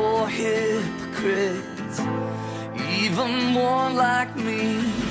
for hypocrites, even more like me.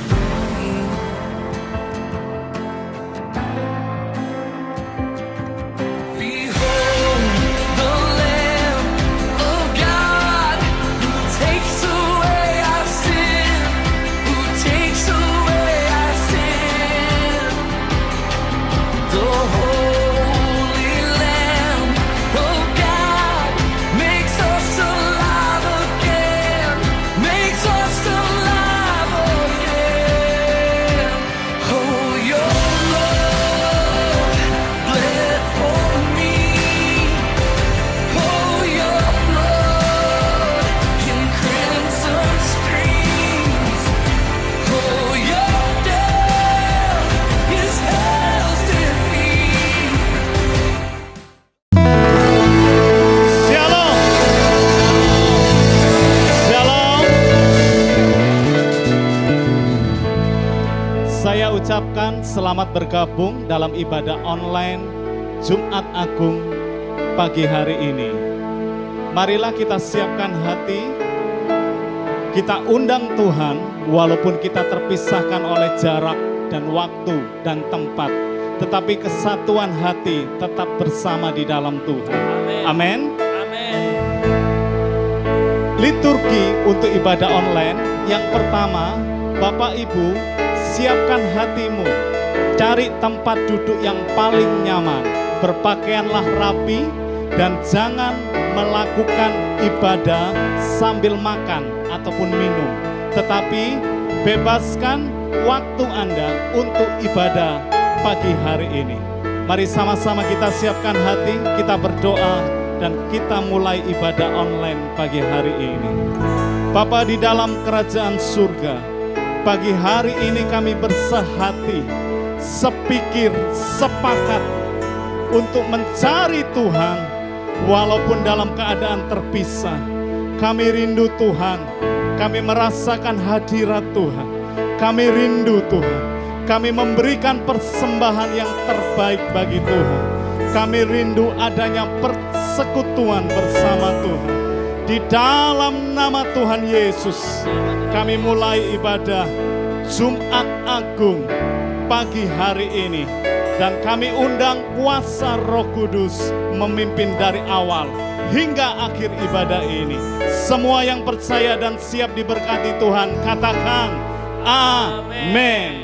Saya ucapkan selamat bergabung dalam ibadah online Jumat Agung pagi hari ini. Marilah kita siapkan hati, kita undang Tuhan walaupun kita terpisahkan oleh jarak dan waktu dan tempat. Tetapi kesatuan hati tetap bersama di dalam Tuhan. Amin. Amin. Liturgi untuk ibadah online yang pertama, Bapak Ibu, siapkan hatimu, cari tempat duduk yang paling nyaman, berpakaianlah rapi, dan jangan melakukan ibadah sambil makan ataupun minum. Tetapi bebaskan waktu Anda untuk ibadah pagi hari ini. Mari sama-sama kita siapkan hati, kita berdoa, dan kita mulai ibadah online pagi hari ini. Bapa di dalam kerajaan surga, pagi hari ini kami bersehati, sepikir, sepakat untuk mencari Tuhan walaupun dalam keadaan terpisah. Kami rindu Tuhan, kami merasakan hadirat Tuhan, kami rindu Tuhan, kami memberikan persembahan yang terbaik bagi Tuhan. Kami rindu adanya persekutuan bersama Tuhan. Di dalam nama Tuhan Yesus, kami mulai ibadah Jumat Agung pagi hari ini. Dan kami undang kuasa Roh Kudus memimpin dari awal hingga akhir ibadah ini. Semua yang percaya dan siap diberkati Tuhan, katakan amin.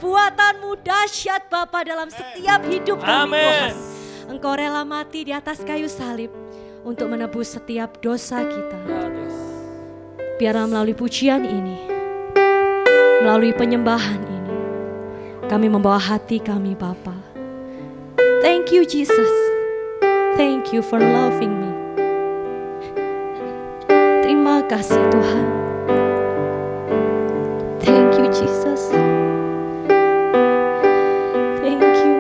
perbuatan-Mu dahsyat Bapa dalam setiap hidup kami Tuhan. Engkau rela mati di atas kayu salib untuk menebus setiap dosa kita. Biarlah melalui pujian ini, melalui penyembahan ini, kami membawa hati kami Bapa. Thank you Jesus. Thank you for loving me. Terima kasih Tuhan. Thank you Jesus. Thank you.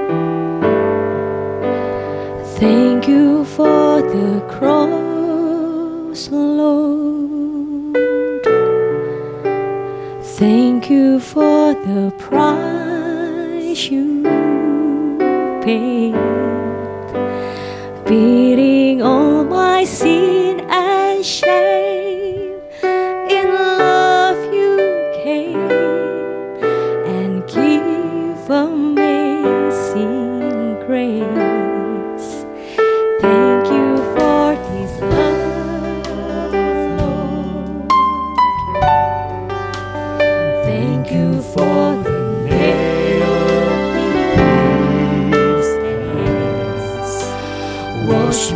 Thank you for the cross, Lord. Thank you for the price you paid, bearing all my sin and shame. In love you came and give amazing grace. Thank you for this love, Lord. Thank you for the nail-pierced hands. Wash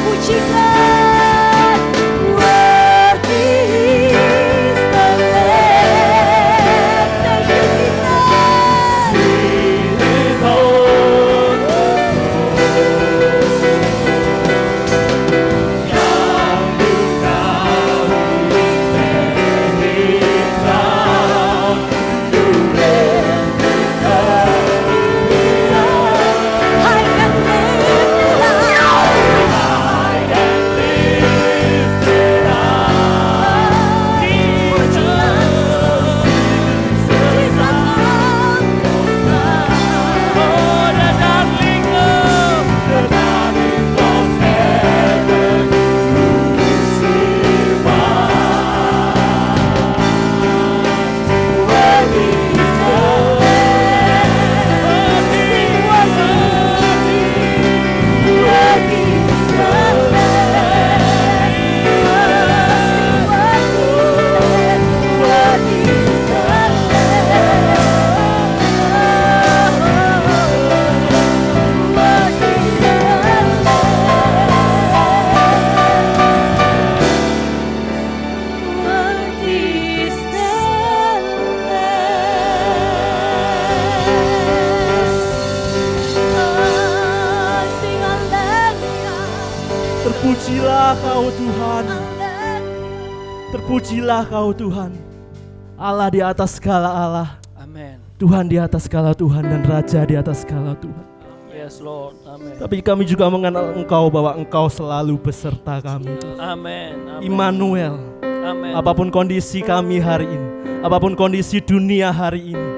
pujikan. Worthy is the Lamb. Thank you Jesus. Terpujilah Kau Tuhan. Terpujilah Kau Tuhan. Allah di atas segala Allah. Amin. Tuhan di atas segala Tuhan dan Raja di atas segala Tuhan. Yes Lord. Amin. Tapi kami juga mengenal Engkau bahwa Engkau selalu beserta kami. Amin. Immanuel. Amin. Apapun kondisi kami hari ini, apapun kondisi dunia hari ini,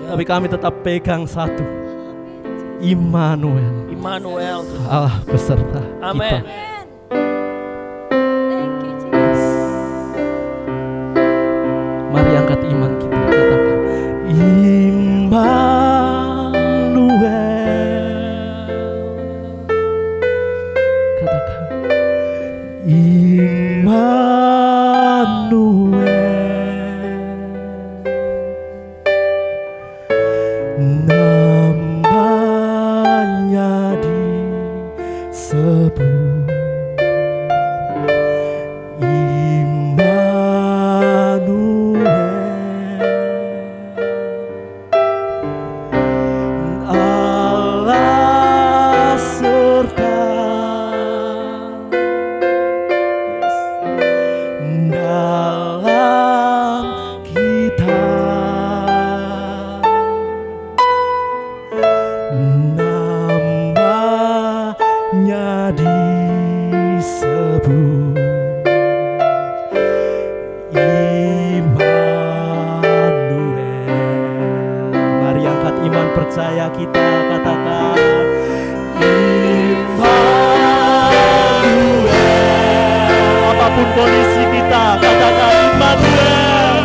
tapi kami tetap pegang satu. Immanuel. Immanuel. Allah beserta Amin. kita. Thank you Jesus. Mari angkat iman kita, katakan Immanuel. Katakan Immanuel. Namanya disebut percaya kita, katakan Immanuel. Apapun kondisi kita, katakan Immanuel.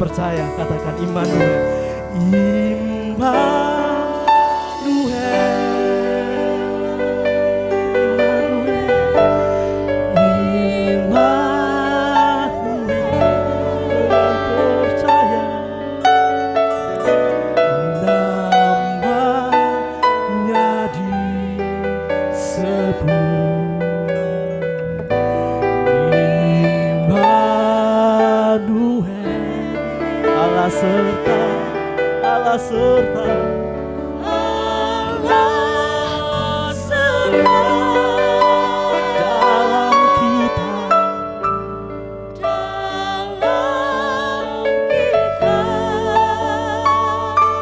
percaya, katakan Immanuel. Allah serta dalam kita.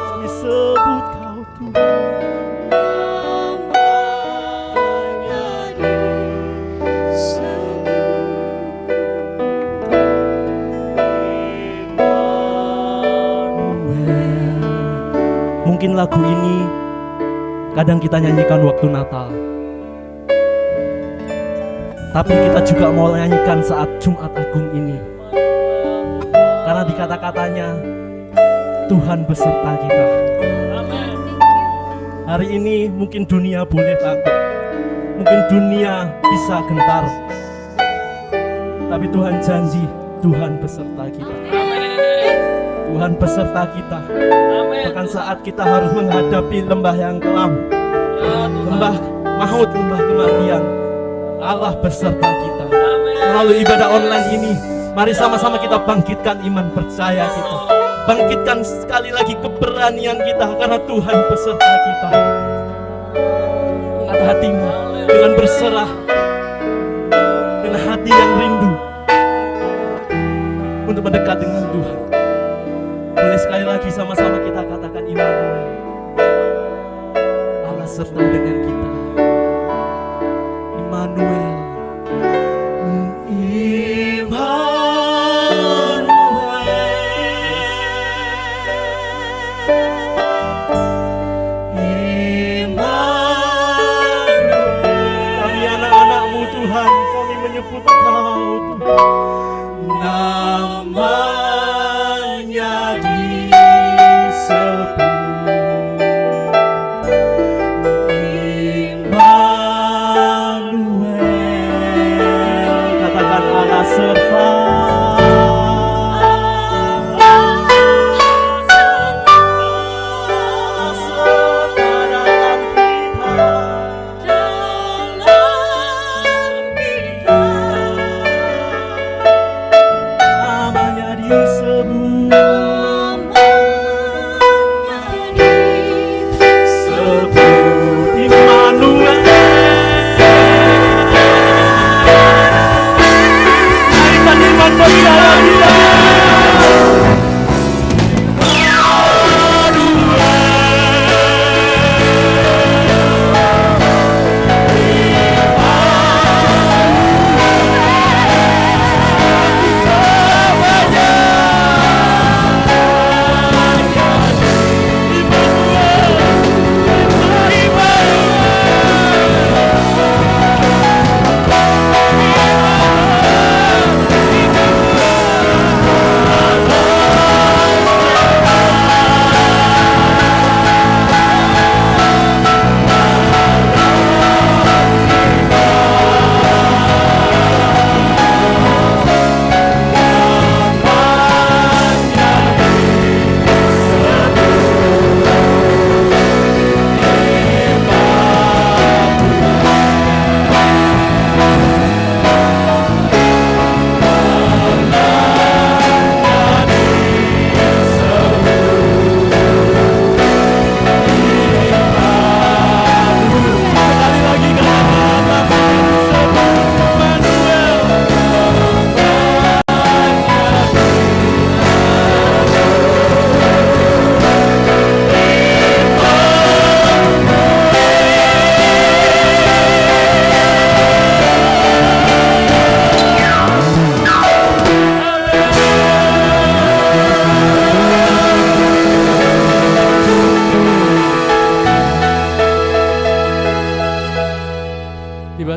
Kami sebut Kau Tuhan. Mungkin lagu ini kadang kita nyanyikan waktu Natal, tapi kita juga mau nyanyikan saat Jumat Agung ini, karena di kata-katanya Tuhan beserta kita. Hari ini mungkin dunia boleh takut, mungkin dunia bisa gentar, tapi Tuhan janji Tuhan beserta kita. Tuhan beserta kita. Bahkan saat kita harus menghadapi lembah yang kelam, lembah maut, lembah kematian, Allah beserta kita. Melalui ibadah online ini, mari sama-sama kita bangkitkan iman percaya kita. Bangkitkan sekali lagi keberanian kita, karena Tuhan beserta kita. Angkat hatimu dengan berserah, dengan hati yang rindu untuk mendekat dengan Tuhan. Boleh sekali lagi sama-sama kita katakan Immanuel. Allah serta dengan kita. Immanuel. Kami anak-anak-Mu Tuhan, kami menyebut Kau Tuhan. Namanya disebut Immanuel. Katakan Allah serta.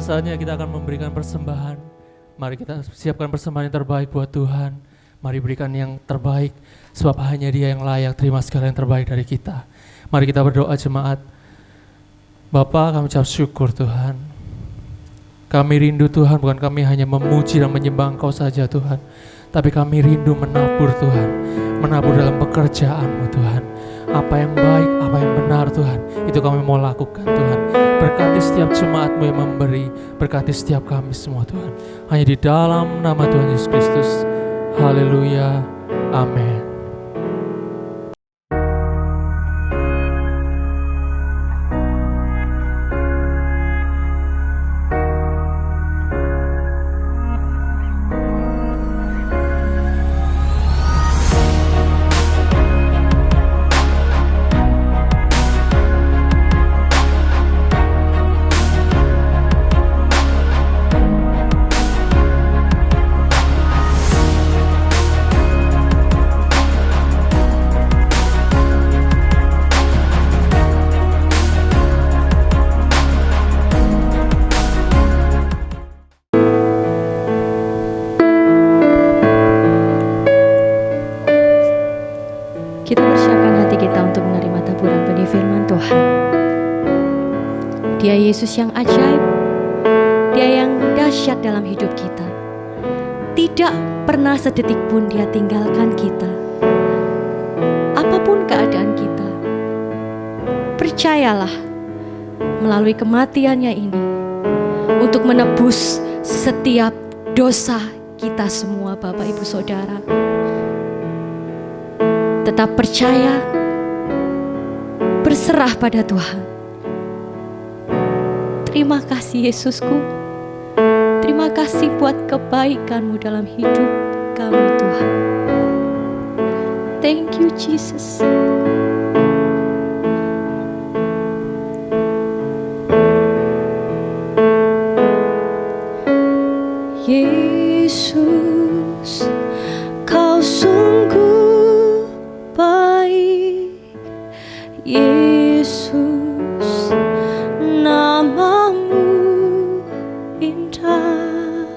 Saatnya kita akan memberikan persembahan. Mari kita siapkan persembahan yang terbaik buat Tuhan. Mari berikan yang terbaik, sebab hanya Dia yang layak terima segala yang terbaik dari kita. Mari kita berdoa jemaat. Bapa, kami ucap syukur Tuhan. Kami rindu Tuhan, bukan kami hanya memuji dan menyembah Engkau saja Tuhan, tapi kami rindu menabur Tuhan, menabur dalam pekerjaan-Mu Tuhan. Apa yang baik, apa yang benar Tuhan, itu kami mau lakukan Tuhan. Berkati setiap jemaat-Mu yang memberi, berkati setiap kami semua Tuhan. Hanya di dalam nama Tuhan Yesus Kristus. Haleluya. Amin. Kita persiapkan hati kita untuk menerima taburan benih firman Tuhan. Dia Yesus yang ajaib, Dia yang dahsyat dalam hidup kita. Tidak pernah sedetik pun Dia tinggalkan kita. Apapun keadaan kita, percayalah melalui kematiannya ini untuk menebus setiap dosa kita semua, Bapak Ibu Saudara. Tetap percaya, berserah pada Tuhan. Terima kasih Yesusku. Terima kasih buat kebaikan-Mu dalam hidup kami Tuhan. Thank you Jesus. Yesus, Kau sungguh baik. Yesus, nama-Mu indah.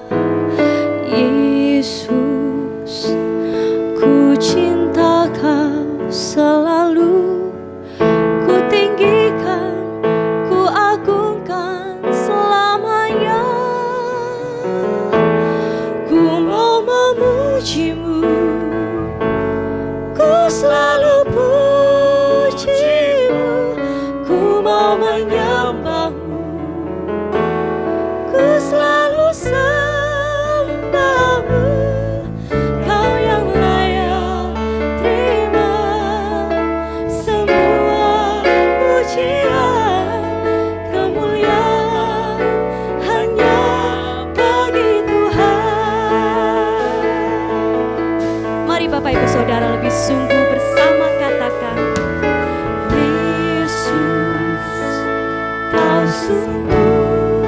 Yesus, ku cinta Kau selalu. Ku tinggikan, ku agungkan selamanya. Ku mau memuji-Mu, ku selalu puji-Mu. Ku mau menyembah-Mu, ku selalu sembah-Mu. Kau yang layak terima semua pujian. Kemuliaan hanya bagi Tuhan. Mari Bapak Ibu Saudara lebih sungguh bersama katakan, Yesus, Kau sungguh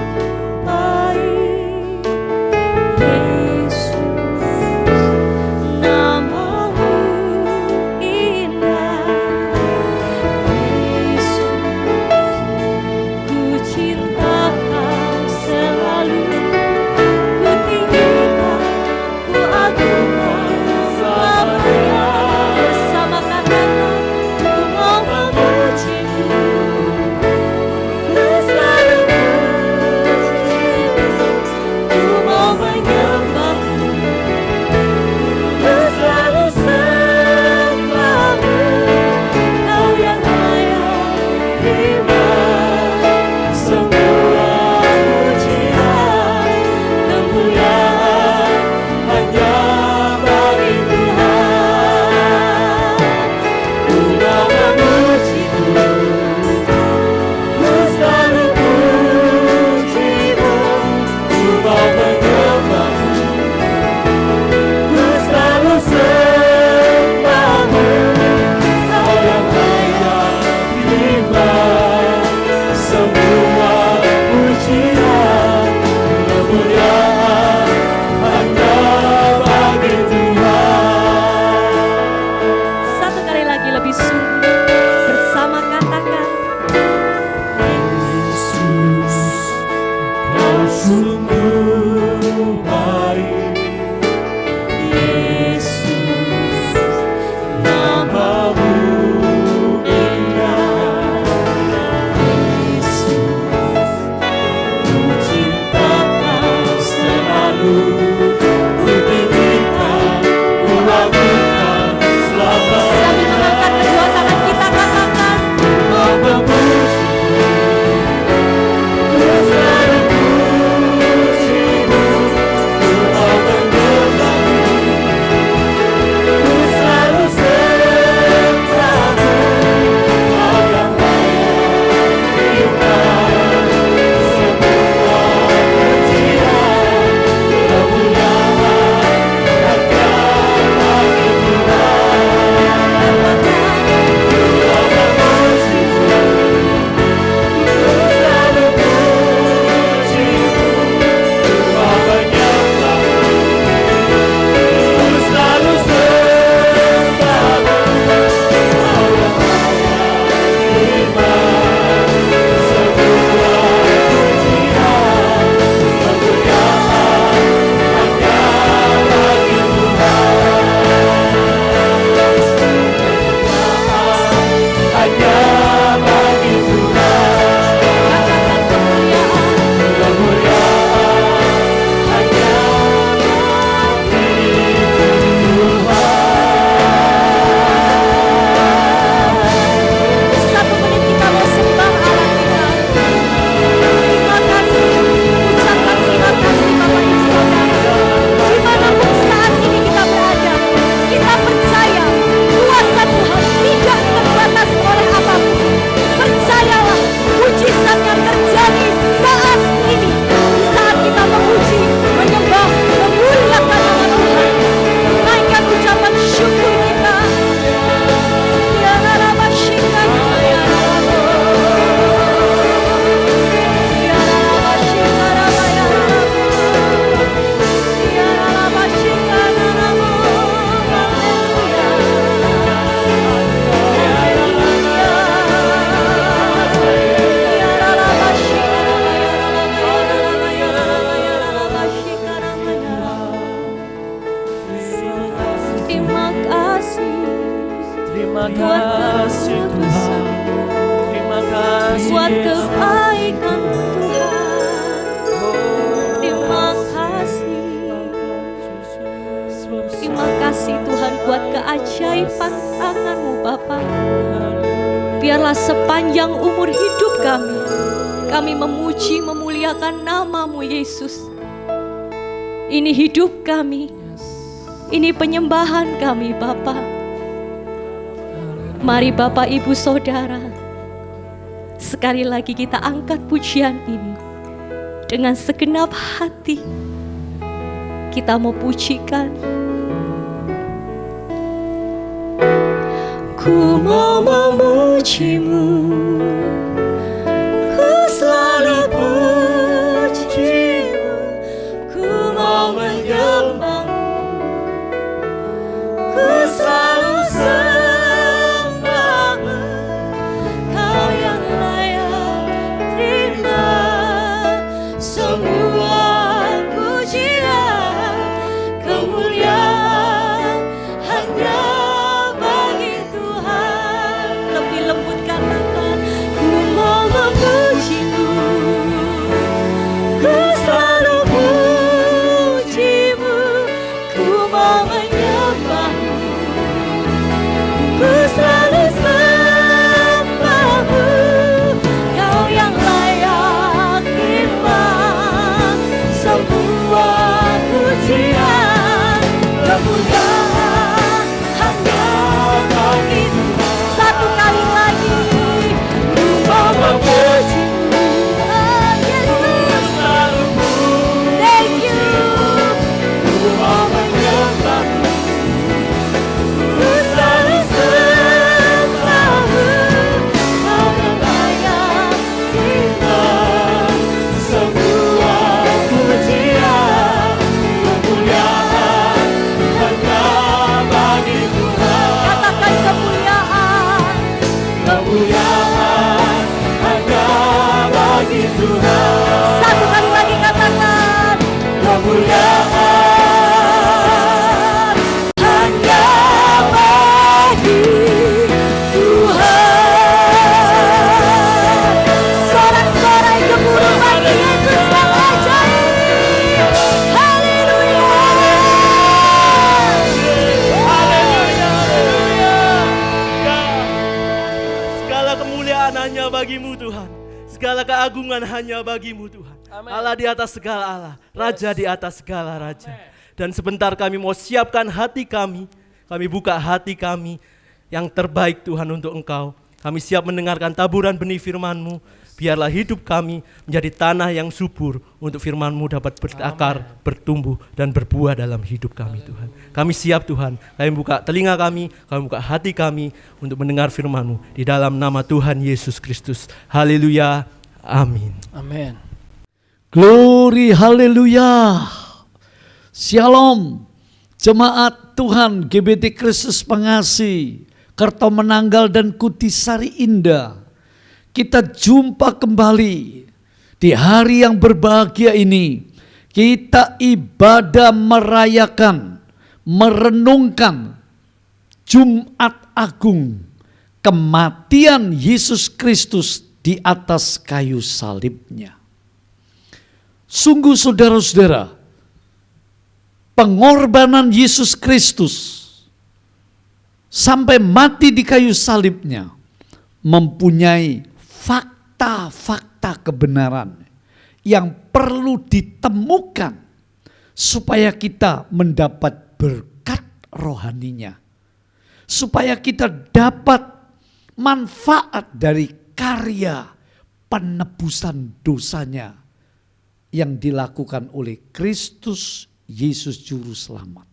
baik. Yesus, nama-Mu indah. Yesus, ku cinta Kau selalu. Ku tinggikan, ku agungkan selamanya. Bersama katakan, ku mau memuji-Mu, ku selalu keajaiban tangan-Mu Bapa. Biarlah sepanjang umur hidup kami memuji memuliakan nama-Mu Yesus. Ini hidup kami, ini penyembahan kami Bapa. Mari Bapak Ibu Saudara, sekali lagi kita angkat pujian ini dengan segenap hati. Kita mau pujikan. Ku mau memuji-Mu, ku selalu puji-Mu, ku mau menyembah-Mu, ku selalu sembah-Mu. Kau yang layak terima semua pujian, kemuliaan hanya bagi Tuhan. Lebih lembut katakan, ku mau memuji-Mu, ku selalu puji-Mu, ku mau menyembah-Mu, ku selalu sembah-Mu. Kau yang layak terima semua pujian, kemuliaan hanya bagi Tuhan. Satu kali lagi, ku mau memuji-Mu, oh Yesus, thank you. Ku mau menyembah-Mu, ku selalu sembah-Mu. Kau yang layak terima semua pujian, kemuliaan hanya bagi Tuhan. Katakan kemuliaan, kemuliaan hanya bagi Tuhan. Satu kali lagi katakan, kemuliaan hanya bagi Tuhan. Sorak-sorai gemuruh bagi Yesus yang ajaib. Haleluya. Segala kemuliaan hanya bagi-Mu Tuhan. Segala keagungan hanya bagi-Mu Tuhan. Amin. Allah di atas segala Allah, Raja di atas segala Raja. Dan sebentar kami mau siapkan hati kami buka hati kami yang terbaik Tuhan untuk Engkau. Kami siap mendengarkan taburan benih firman-Mu. Biarlah hidup kami menjadi tanah yang subur untuk firman-Mu dapat berakar, bertumbuh dan berbuah dalam hidup kami Tuhan. Kami siap Tuhan, kami buka telinga kami buka hati kami untuk mendengar firman-Mu. Di dalam nama Tuhan Yesus Kristus. Haleluya, amin. Amin. Glory, haleluya. Shalom, jemaat Tuhan GBT Kristus Pengasih, Kertomenanggal dan Kutisari Indah. Kita jumpa kembali di hari yang berbahagia ini. Kita ibadah merayakan, merenungkan Jumat Agung, kematian Yesus Kristus di atas kayu salibnya. Sungguh saudara-saudara, pengorbanan Yesus Kristus sampai mati di kayu salibnya mempunyai fakta-fakta kebenaran yang perlu ditemukan supaya kita mendapat berkat rohaninya, supaya kita dapat manfaat dari karya penebusan dosanya yang dilakukan oleh Kristus Yesus Juru Selamat.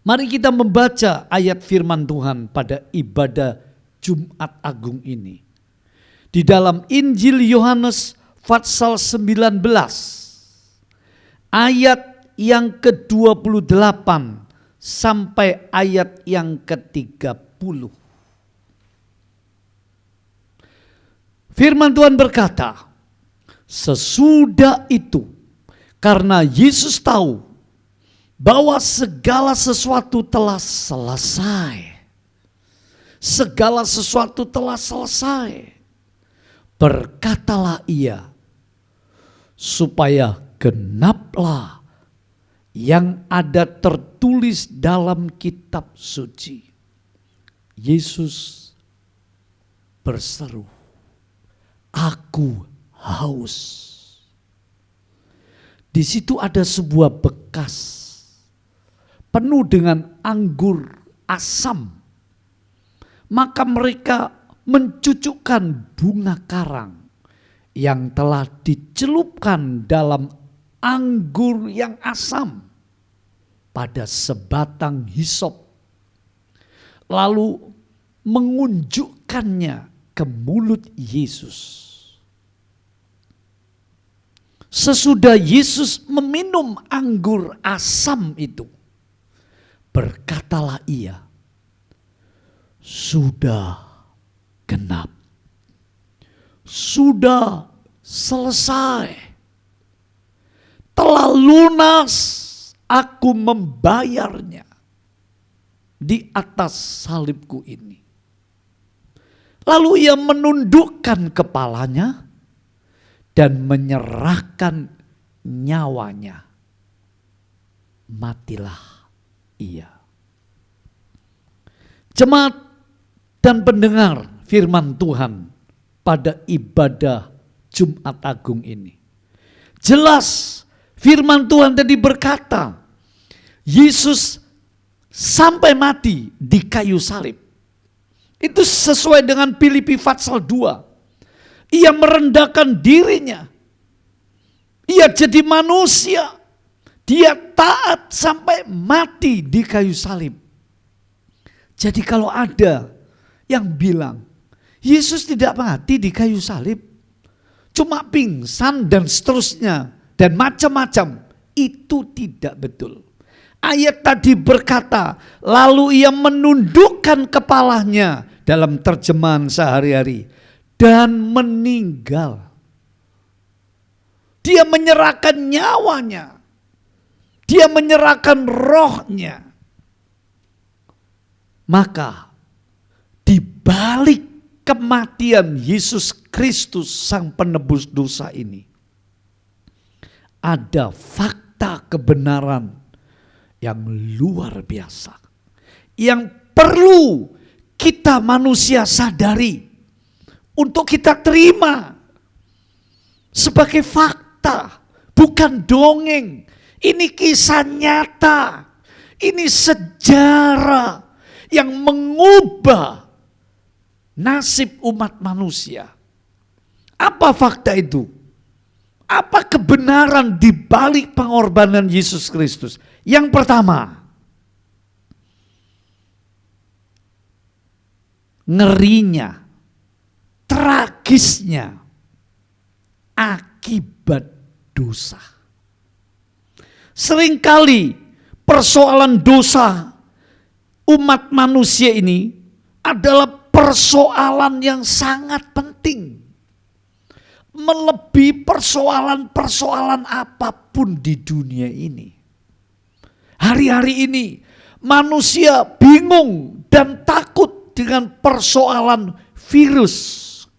Mari kita membaca ayat firman Tuhan pada ibadah Jumat Agung ini. Di dalam Injil Yohanes pasal 19 ayat yang ke-28 sampai ayat yang ke-30. Firman Tuhan berkata, sesudah itu karena Yesus tahu bahwa segala sesuatu telah selesai. Segala sesuatu telah selesai. Berkatalah ia, supaya genaplah yang ada tertulis dalam kitab suci. Yesus berseru, "Aku haus." Di situ ada sebuah bekas penuh dengan anggur asam. Maka mereka mencucukkan bunga karang yang telah dicelupkan dalam anggur yang asam pada sebatang hisop, lalu mengunjukkannya ke mulut Yesus. Sesudah Yesus meminum anggur asam itu, berkatalah ia, "Sudah genap, sudah selesai, telah lunas, aku membayarnya di atas salibku ini." Lalu ia menundukkan kepalanya dan menyerahkan nyawanya. Matilah ia. Jemaat dan pendengar firman Tuhan pada ibadah Jumat Agung ini, jelas firman Tuhan tadi berkata, Yesus sampai mati di kayu salib. Itu sesuai dengan Filipi pasal 2. Ia merendahkan dirinya. Ia jadi manusia. Dia taat sampai mati di kayu salib. Jadi kalau ada yang bilang, Yesus tidak mati di kayu salib, cuma pingsan dan seterusnya, dan macam-macam, itu tidak betul. Ayat tadi berkata, lalu ia menundukkan kepalanya dalam terjemahan sehari-hari dan meninggal. Dia menyerahkan nyawanya. Dia menyerahkan rohnya. Maka di balik kematian Yesus Kristus sang penebus dosa ini, ada fakta kebenaran yang luar biasa, yang perlu kita manusia sadari, untuk kita terima sebagai fakta, bukan dongeng. Ini kisah nyata, ini sejarah yang mengubah nasib umat manusia. Apa fakta itu? Apa kebenaran di balik pengorbanan Yesus Kristus? Yang pertama, ngerinya, tragisnya akibat dosa. Seringkali persoalan dosa umat manusia ini adalah persoalan yang sangat penting, melebihi persoalan-persoalan apapun di dunia ini. Hari-hari ini manusia bingung dan takut dengan persoalan virus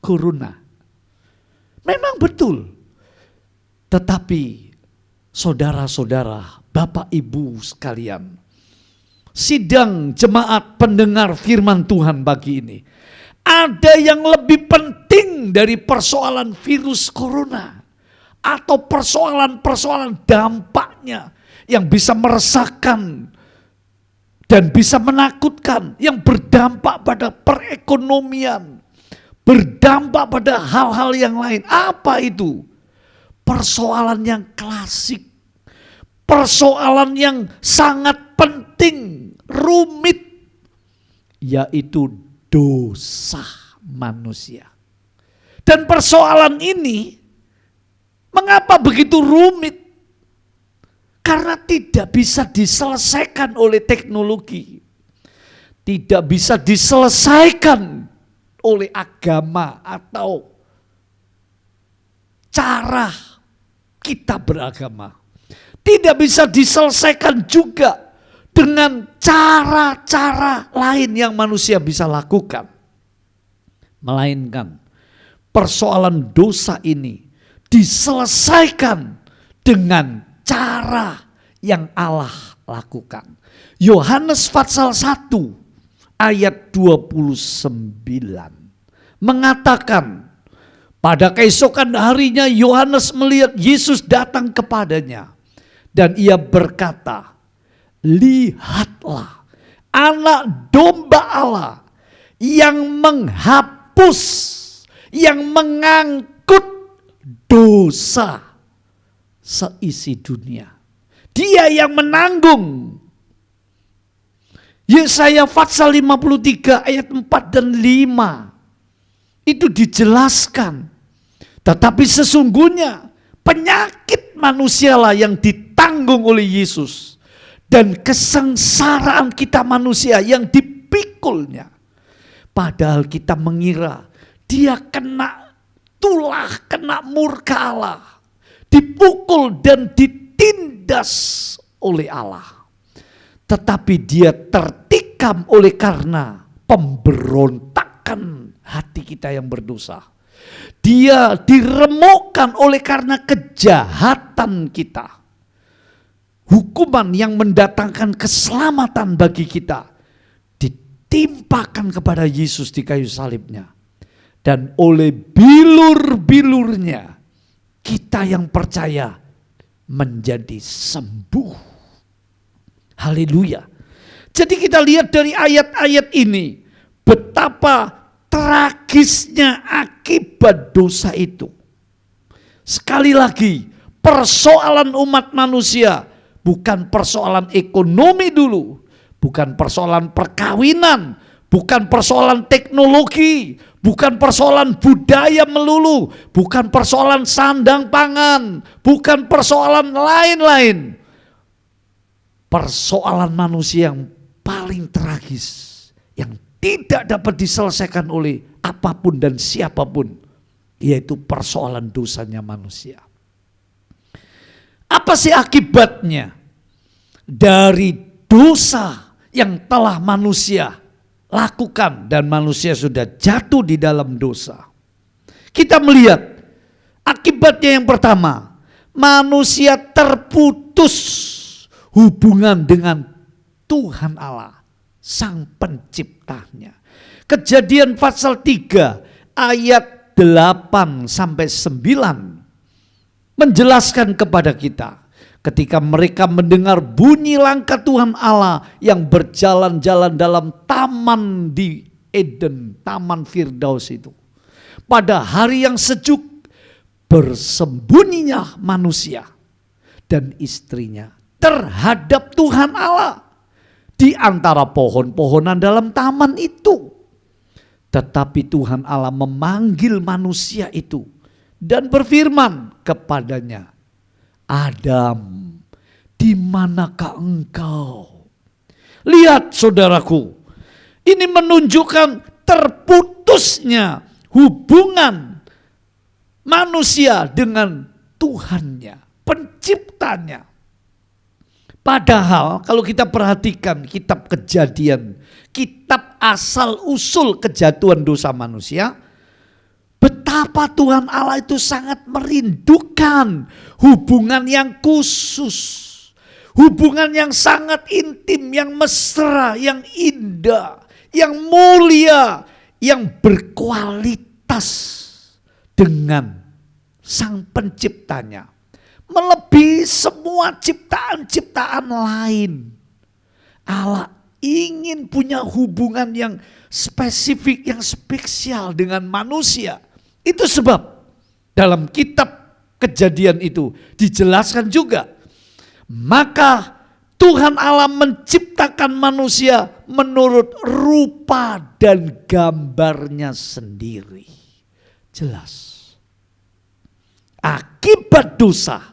corona. Memang betul. Tetapi saudara-saudara, Bapak Ibu sekalian, sidang jemaat pendengar firman Tuhan pagi ini, ada yang lebih penting dari persoalan virus corona atau persoalan-persoalan dampaknya yang bisa meresahkan dan bisa menakutkan, yang berdampak pada perekonomian, berdampak pada hal-hal yang lain. Apa itu? Persoalan yang klasik, persoalan yang sangat penting, rumit, yaitu dosa manusia. Dan persoalan ini mengapa begitu rumit? Karena tidak bisa diselesaikan oleh teknologi, tidak bisa diselesaikan oleh agama atau cara kita beragama. Tidak bisa diselesaikan juga dengan cara-cara lain yang manusia bisa lakukan. Melainkan persoalan dosa ini diselesaikan dengan cara yang Allah lakukan. Yohanes pasal 1 ayat 29 mengatakan, pada keesokan harinya Yohanes melihat Yesus datang kepadanya dan ia berkata, lihatlah anak domba Allah yang menghapus, yang mengangkut dosa seisi dunia. Dia yang menanggung. Yesaya pasal 53 ayat 4 dan 5 itu dijelaskan. Tetapi sesungguhnya penyakit manusialah yang ditanggung oleh Yesus, dan kesengsaraan kita manusia yang dipikulnya. Padahal kita mengira dia kena tulah, kena murka Allah, dipukul dan ditindas oleh Allah. Tetapi dia tertikam oleh karena pemberontakan hati kita yang berdosa. Dia diremukkan oleh karena kejahatan kita. Hukuman yang mendatangkan keselamatan bagi kita ditimpakan kepada Yesus di kayu salibnya. Dan oleh bilur-bilurnya kita yang percaya menjadi sembuh. Haleluya. Jadi kita lihat dari ayat-ayat ini betapa tragisnya akibat dosa itu. Sekali lagi, persoalan umat manusia bukan persoalan ekonomi dulu, bukan persoalan perkawinan, bukan persoalan teknologi, bukan persoalan budaya melulu, bukan persoalan sandang pangan, bukan persoalan lain-lain. Persoalan manusia yang paling tragis, yang tidak dapat diselesaikan oleh apapun dan siapapun, yaitu persoalan dosanya manusia. Apa sih akibatnya dari dosa yang telah manusia lakukan dan manusia sudah jatuh di dalam dosa? Kita melihat akibatnya yang pertama, manusia terputus hubungan dengan Tuhan Allah, Sang Penciptanya. Kejadian pasal 3 ayat 8 sampai 9 menjelaskan kepada kita, ketika mereka mendengar bunyi langkah Tuhan Allah yang berjalan-jalan dalam taman di Eden, taman Firdaus itu. Pada hari yang sejuk, bersembunyinya manusia dan istrinya terhadap Tuhan Allah di antara pohon-pohonan dalam taman itu. Tetapi Tuhan Allah memanggil manusia itu dan berfirman kepadanya, Adam, di manakah engkau? Lihat saudaraku, ini menunjukkan terputusnya hubungan manusia dengan Tuhannya, Penciptanya. Padahal kalau kita perhatikan kitab Kejadian, kitab asal usul kejatuhan dosa manusia, betapa Tuhan Allah itu sangat merindukan hubungan yang khusus, hubungan yang sangat intim, yang mesra, yang indah, yang mulia, yang berkualitas dengan Sang Penciptanya. Melebihi semua ciptaan-ciptaan lain. Allah ingin punya hubungan yang spesifik, yang spesial dengan manusia. Itu sebab dalam kitab Kejadian itu dijelaskan juga, maka Tuhan Allah menciptakan manusia menurut rupa dan gambarnya sendiri. Jelas. Akibat dosa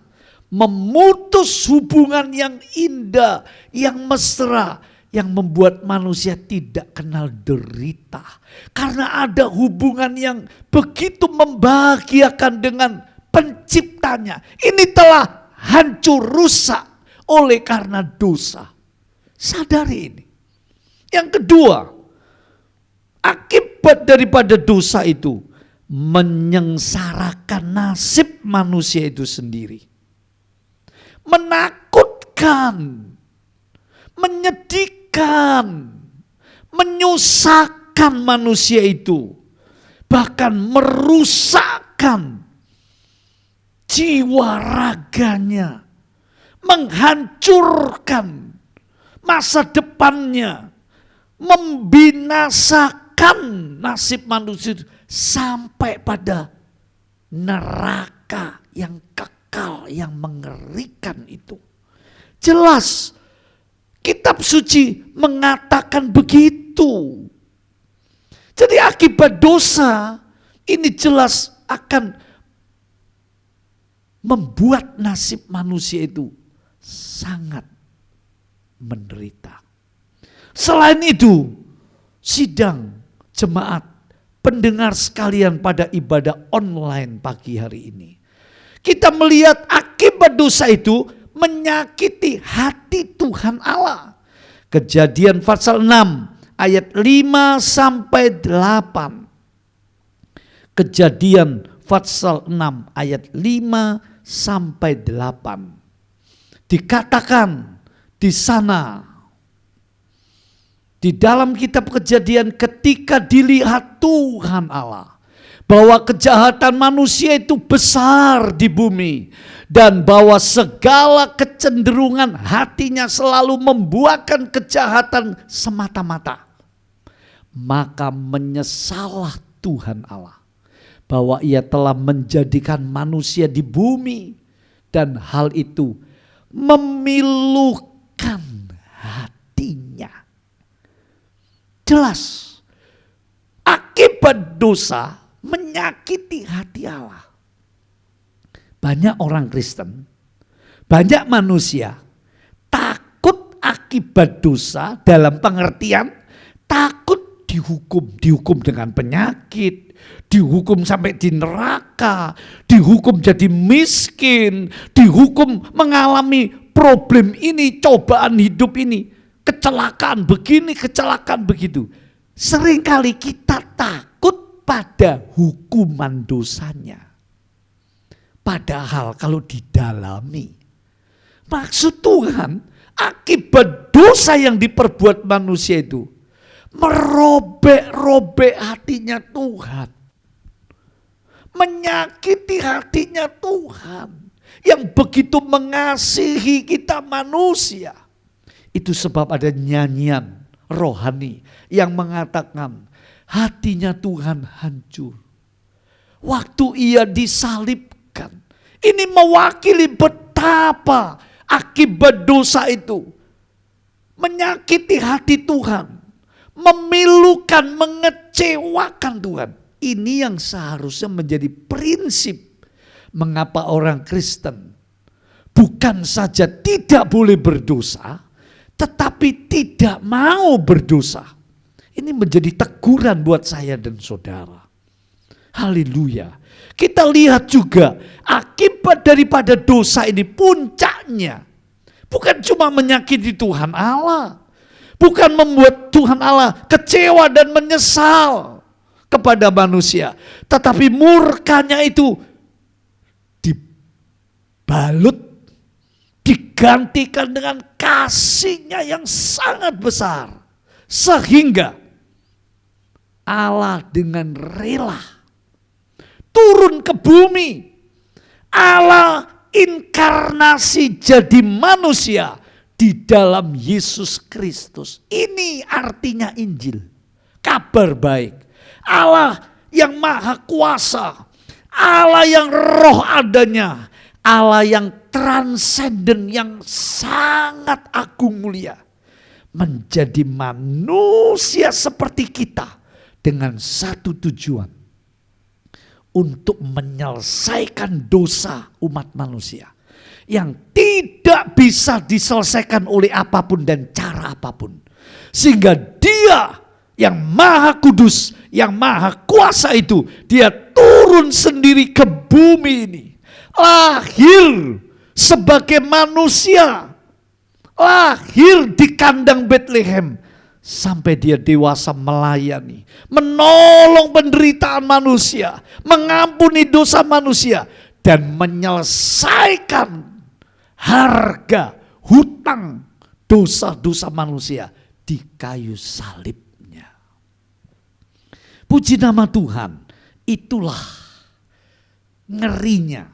memutus hubungan yang indah, yang mesra, yang membuat manusia tidak kenal derita. Karena ada hubungan yang begitu membahagiakan dengan Penciptanya. Ini telah hancur, rusak oleh karena dosa. Sadari ini. Yang kedua, akibat daripada dosa itu menyengsarakan nasib manusia itu sendiri. Menakutkan menyedihkan, menyusahkan manusia itu, bahkan merusakkan jiwa raganya, menghancurkan masa depannya, membinasakan nasib manusia itu, sampai pada neraka yang kekal, yang mengerikan itu. Jelas kitab suci mengatakan begitu. Jadi akibat dosa ini jelas akan membuat nasib manusia itu sangat menderita. Selain itu, sidang jemaat pendengar sekalian pada ibadah online pagi hari ini, kita melihat akibat dosa itu menyakiti hati Tuhan Allah. Kejadian pasal 6 ayat 5 sampai 8. Kejadian pasal 6 ayat 5 sampai 8. Dikatakan di sana, di dalam kitab Kejadian, ketika dilihat Tuhan Allah bahwa kejahatan manusia itu besar di bumi, dan bahwa segala kecenderungan hatinya selalu membuahkan kejahatan semata-mata, maka menyesallah Tuhan Allah bahwa ia telah menjadikan manusia di bumi, dan hal itu memilukan hatinya. Jelas, akibat dosa menyakiti hati Allah. Banyak orang Kristen, banyak manusia takut akibat dosa, dalam pengertian takut dihukum dengan penyakit, dihukum sampai di neraka, dihukum jadi miskin, dihukum mengalami problem ini, cobaan hidup ini, kecelakaan begini, kecelakaan begitu. Seringkali kita takut pada hukuman dosanya. Padahal kalau didalami, maksud Tuhan akibat dosa yang diperbuat manusia itu merobek-robek hatinya Tuhan, menyakiti hatinya Tuhan yang begitu mengasihi kita manusia. Itu sebab ada nyanyian rohani yang mengatakan hatinya Tuhan hancur waktu ia disalibkan. Ini mewakili betapa akibat dosa itu menyakiti hati Tuhan, memilukan, mengecewakan Tuhan. Ini yang seharusnya menjadi prinsip mengapa orang Kristen bukan saja tidak boleh berdosa, tetapi tidak mau berdosa. Ini menjadi teguran buat saya dan saudara. Haleluya. Kita lihat juga akibat daripada dosa ini, puncaknya bukan cuma menyakiti Tuhan Allah, bukan membuat Tuhan Allah kecewa dan menyesal kepada manusia, tetapi murkanya itu dibalut, digantikan dengan kasihnya yang sangat besar, sehingga Allah dengan rela turun ke bumi. Allah inkarnasi jadi manusia di dalam Yesus Kristus. Ini artinya Injil, kabar baik. Allah yang maha kuasa, Allah yang roh adanya, Allah yang transenden, yang sangat agung mulia, menjadi manusia seperti kita dengan satu tujuan, untuk menyelesaikan dosa umat manusia yang tidak bisa diselesaikan oleh apapun dan cara apapun. Sehingga Dia yang maha kudus, yang maha kuasa itu, Dia turun sendiri ke bumi ini, lahir sebagai manusia, lahir di kandang Bethlehem, sampai Dia dewasa melayani, menolong penderitaan manusia, mengampuni dosa manusia, dan menyelesaikan harga hutang dosa-dosa manusia di kayu salibnya. Puji nama Tuhan, itulah ngerinya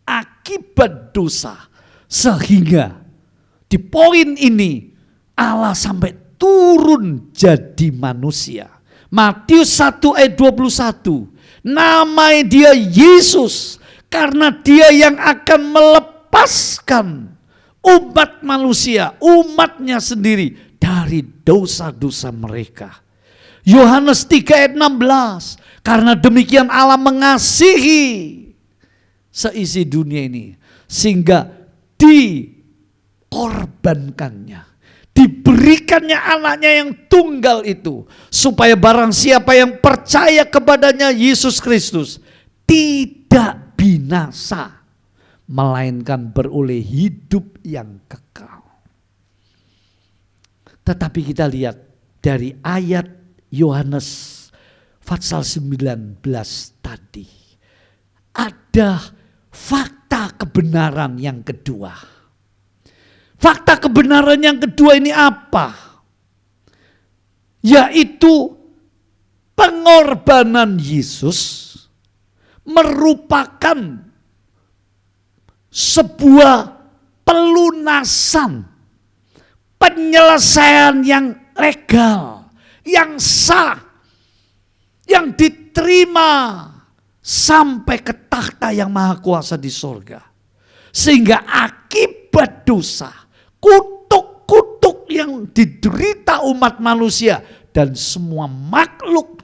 akibat dosa. Sehingga di poin ini Allah sampai turun jadi manusia. Matius 1 ayat 21. Namai dia Yesus karena dia yang akan melepaskan umat manusia, umatnya sendiri dari dosa-dosa mereka. Yohanes 3 ayat 16. Karena demikian Allah mengasihi seisi dunia ini sehingga dikorbankannya, diberikannya anaknya yang tunggal itu, supaya barang siapa yang percaya kepadanya Yesus Kristus tidak binasa, melainkan beroleh hidup yang kekal. Tetapi kita lihat dari ayat Yohanes pasal 19 tadi, ada fakta kebenaran yang kedua. Fakta kebenaran yang kedua ini apa? Yaitu pengorbanan Yesus merupakan sebuah pelunasan, penyelesaian yang legal, yang sah, yang diterima sampai ke takhta yang maha kuasa di sorga. Sehingga akibat dosa, kutuk-kutuk yang diderita umat manusia dan semua makhluk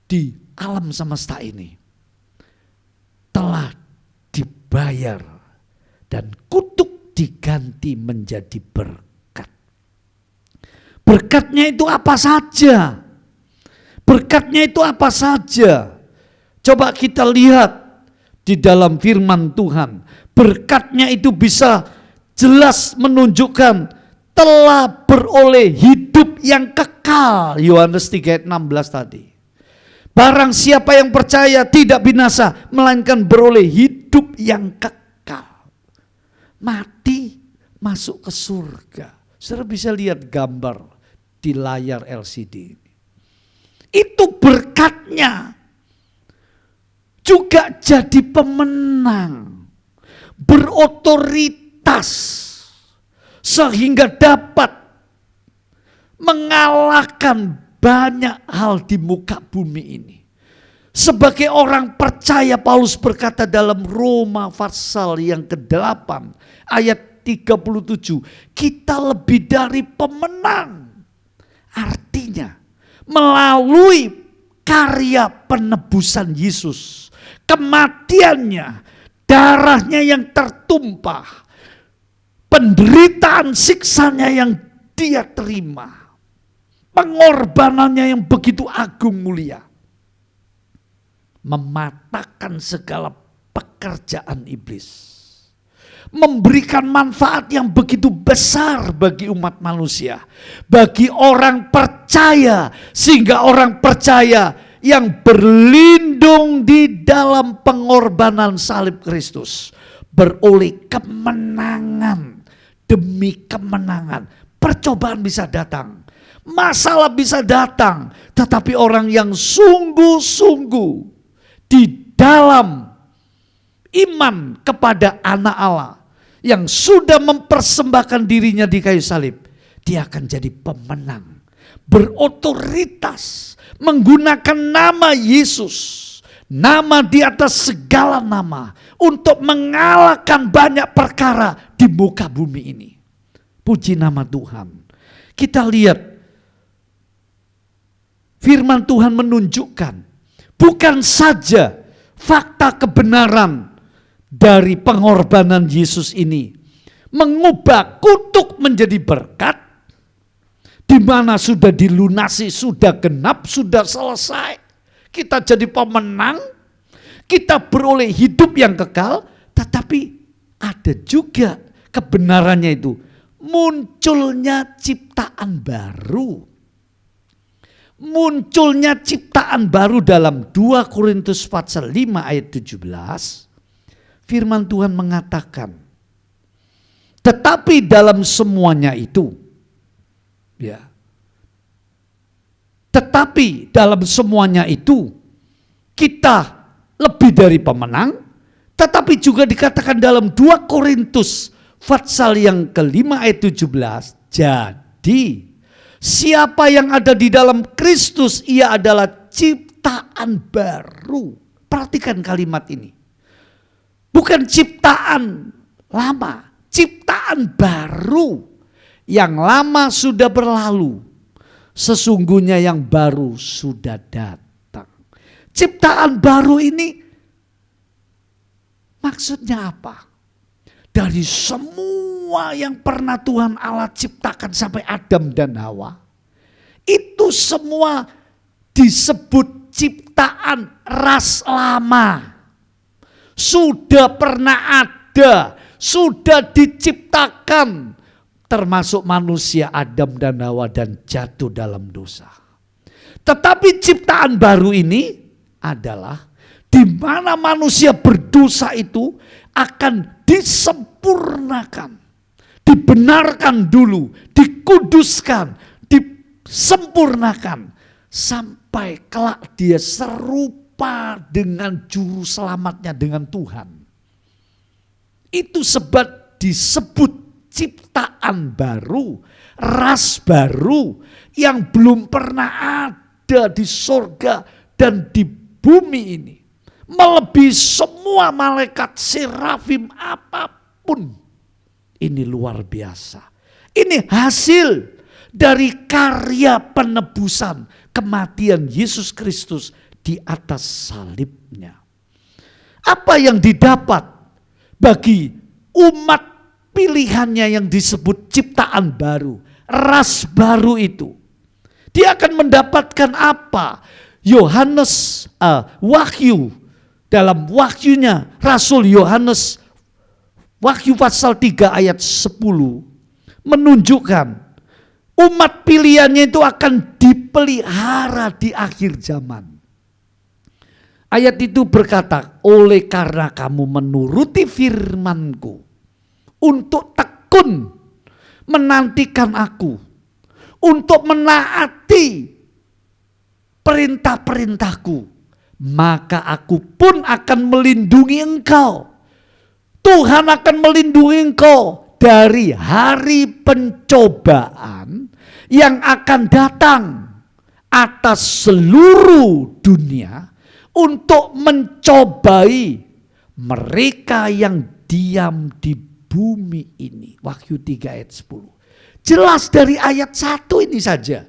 di alam semesta ini telah dibayar dan kutuk diganti menjadi berkat. Berkatnya itu apa saja? Berkatnya itu apa saja? Coba kita lihat di dalam firman Tuhan. Berkatnya itu bisa jelas menunjukkan telah beroleh hidup yang kekal. Yohanes 3 ayat 16 tadi. Barang siapa yang percaya tidak binasa, melainkan beroleh hidup yang kekal. Mati masuk ke surga. Saudara bisa lihat gambar di layar LCD ini. Itu berkatnya. Juga jadi pemenang. Berotoritas. Sehingga dapat mengalahkan banyak hal di muka bumi ini. Sebagai orang percaya, Paulus berkata dalam Roma pasal yang ke-8 ayat 37, kita lebih dari pemenang. Artinya melalui karya penebusan Yesus, kematiannya, darahnya yang tertumpah, penderitaan siksanya yang dia terima, pengorbanannya yang begitu agung mulia, mematahkan segala pekerjaan iblis, memberikan manfaat yang begitu besar bagi umat manusia, bagi orang percaya, sehingga orang percaya yang berlindung di dalam pengorbanan salib Kristus beroleh kemenangan demi kemenangan. Percobaan bisa datang, masalah bisa datang, tetapi orang yang sungguh-sungguh di dalam iman kepada anak Allah yang sudah mempersembahkan dirinya di kayu salib, dia akan jadi pemenang, berotoritas, menggunakan nama Yesus, nama di atas segala nama, untuk mengalahkan banyak perkara di muka bumi ini. Puji nama Tuhan. Kita lihat firman Tuhan menunjukkan bukan saja fakta kebenaran dari pengorbanan Yesus ini mengubah kutuk menjadi berkat, di mana sudah dilunasi, sudah genap, sudah selesai. Kita jadi pemenang, kita beroleh hidup yang kekal, tetapi ada juga kebenarannya itu, munculnya ciptaan baru. Munculnya ciptaan baru dalam 2 Korintus pasal 5 ayat 17. Firman Tuhan mengatakan, Tetapi dalam semuanya itu, ya. Tetapi dalam semuanya itu kita lebih dari pemenang, tetapi juga dikatakan dalam 2 Korintus pasal yang ke-5 ayat 17, jadi siapa yang ada di dalam Kristus, ia adalah ciptaan baru. Perhatikan kalimat ini. Bukan ciptaan lama, ciptaan baru. Yang lama sudah berlalu, sesungguhnya yang baru sudah datang. Ciptaan baru ini maksudnya apa? Dari semua yang pernah Tuhan Allah ciptakan sampai Adam dan Hawa, itu semua disebut ciptaan ras lama. Sudah pernah ada, sudah diciptakan, termasuk manusia Adam dan Hawa, dan jatuh dalam dosa. Tetapi ciptaan baru ini adalah di mana manusia berdosa itu akan disempurnakan, dibenarkan dulu, dikuduskan, disempurnakan, sampai kelak dia serupa dengan juru selamatnya, dengan Tuhan. Itu sebab disebut ciptaan baru, ras baru yang belum pernah ada di sorga dan di bumi ini. Melebihi semua malaikat, serafim, apapun. Ini luar biasa. Ini hasil dari karya penebusan kematian Yesus Kristus di atas salibnya. Apa yang didapat bagi umat pilihannya yang disebut ciptaan baru, ras baru itu? Dia akan mendapatkan apa? Yohanes Wahyu, dalam wahyunya Rasul Yohanes, Wahyu pasal 3 ayat 10 menunjukkan umat pilihannya itu akan dipelihara di akhir zaman. Ayat itu berkata, oleh karena kamu menuruti firman-Ku untuk tekun menantikan Aku, untuk menaati perintah-perintahku, maka Aku pun akan melindungi engkau. Tuhan akan melindungi engkau dari hari pencobaan yang akan datang atas seluruh dunia untuk mencobai mereka yang diam di bumi ini. Wahyu 3 ayat 10. Jelas dari ayat 1 ini saja,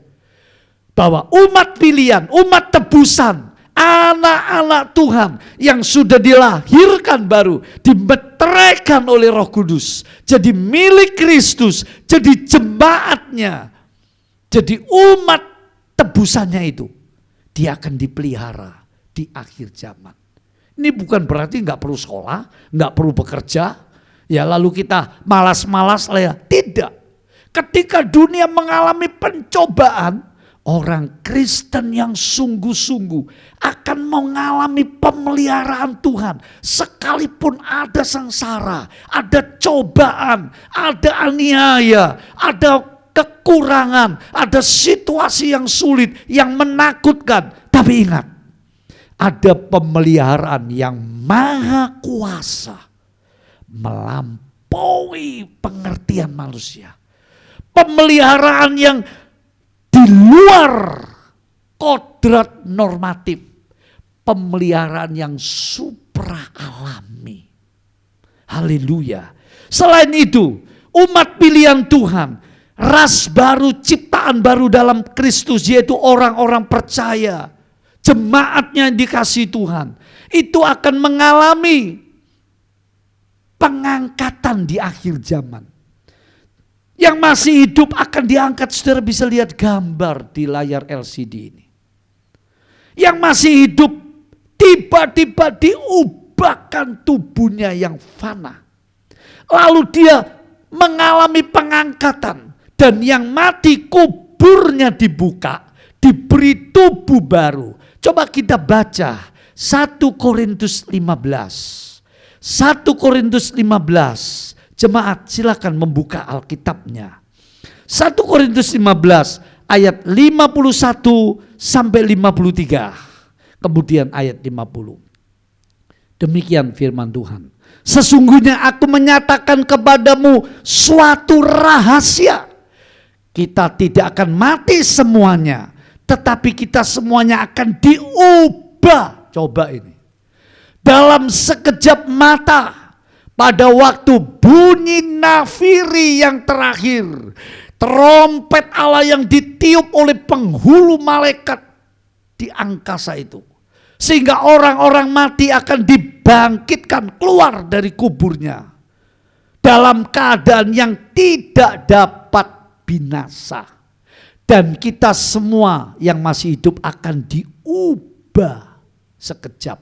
bahwa umat pilihan, umat tebusan, anak-anak Tuhan yang sudah dilahirkan baru, dimeteraikan oleh Roh Kudus, jadi milik Kristus, jadi jemaatnya, jadi umat tebusannya itu, dia akan dipelihara di akhir zaman. Ini bukan berarti nggak perlu sekolah, nggak perlu bekerja, ya lalu kita malas-malas lah ya. Tidak. Ketika dunia mengalami pencobaan, orang Kristen yang sungguh-sungguh akan mengalami pemeliharaan Tuhan. Sekalipun ada sengsara, ada cobaan, ada aniaya, ada kekurangan, ada situasi yang sulit, yang menakutkan. Tapi ingat, ada pemeliharaan yang maha kuasa, melampaui pengertian manusia. Pemeliharaan yang di luar kodrat normatif, pemeliharaan yang supra alami. Haleluya. Selain itu, umat pilihan Tuhan, ras baru, ciptaan baru dalam Kristus, yaitu orang-orang percaya, jemaatnya yang dikasihi Tuhan, itu akan mengalami pengangkatan di akhir zaman. Yang masih hidup akan diangkat, saudara bisa lihat gambar di layar LCD ini. Yang masih hidup tiba-tiba diubahkan tubuhnya yang fana. Lalu dia mengalami pengangkatan. Dan yang mati kuburnya dibuka, diberi tubuh baru. Coba kita baca 1 Korintus 15. 1 Korintus 15. Jemaat silakan membuka Alkitabnya. 1 Korintus 15 ayat 51 sampai 53. Kemudian ayat 50. Demikian firman Tuhan. Sesungguhnya aku menyatakan kepadamu suatu rahasia. Kita tidak akan mati semuanya, tetapi kita semuanya akan diubah. Coba ini. Dalam sekejap mata, pada waktu bunyi nafiri yang terakhir, trompet Allah yang ditiup oleh penghulu malaikat di angkasa itu. Sehingga orang-orang mati akan dibangkitkan keluar dari kuburnya dalam keadaan yang tidak dapat binasa. Dan kita semua yang masih hidup akan diubah sekejap.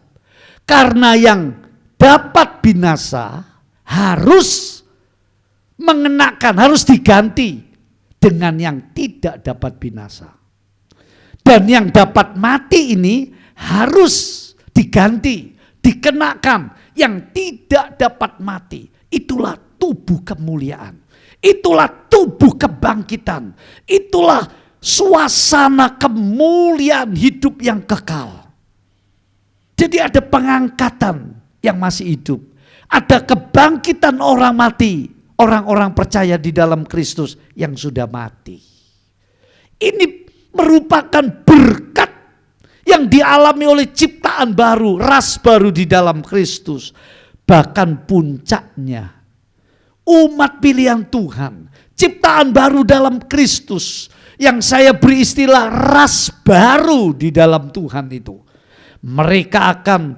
Karena yang dapat binasa harus mengenakan, harus diganti dengan yang tidak dapat binasa. Dan yang dapat mati ini harus diganti, dikenakan yang tidak dapat mati. Itulah tubuh kemuliaan. Itulah tubuh kebangkitan. Itulah suasana kemuliaan hidup yang kekal. Jadi ada pengangkatan yang masih hidup. Ada kebangkitan orang mati. Orang-orang percaya di dalam Kristus yang sudah mati. Ini merupakan berkat yang dialami oleh ciptaan baru, ras baru di dalam Kristus. Bahkan puncaknya, umat pilihan Tuhan, ciptaan baru dalam Kristus, yang saya beri istilah ras baru di dalam Tuhan itu. Mereka akan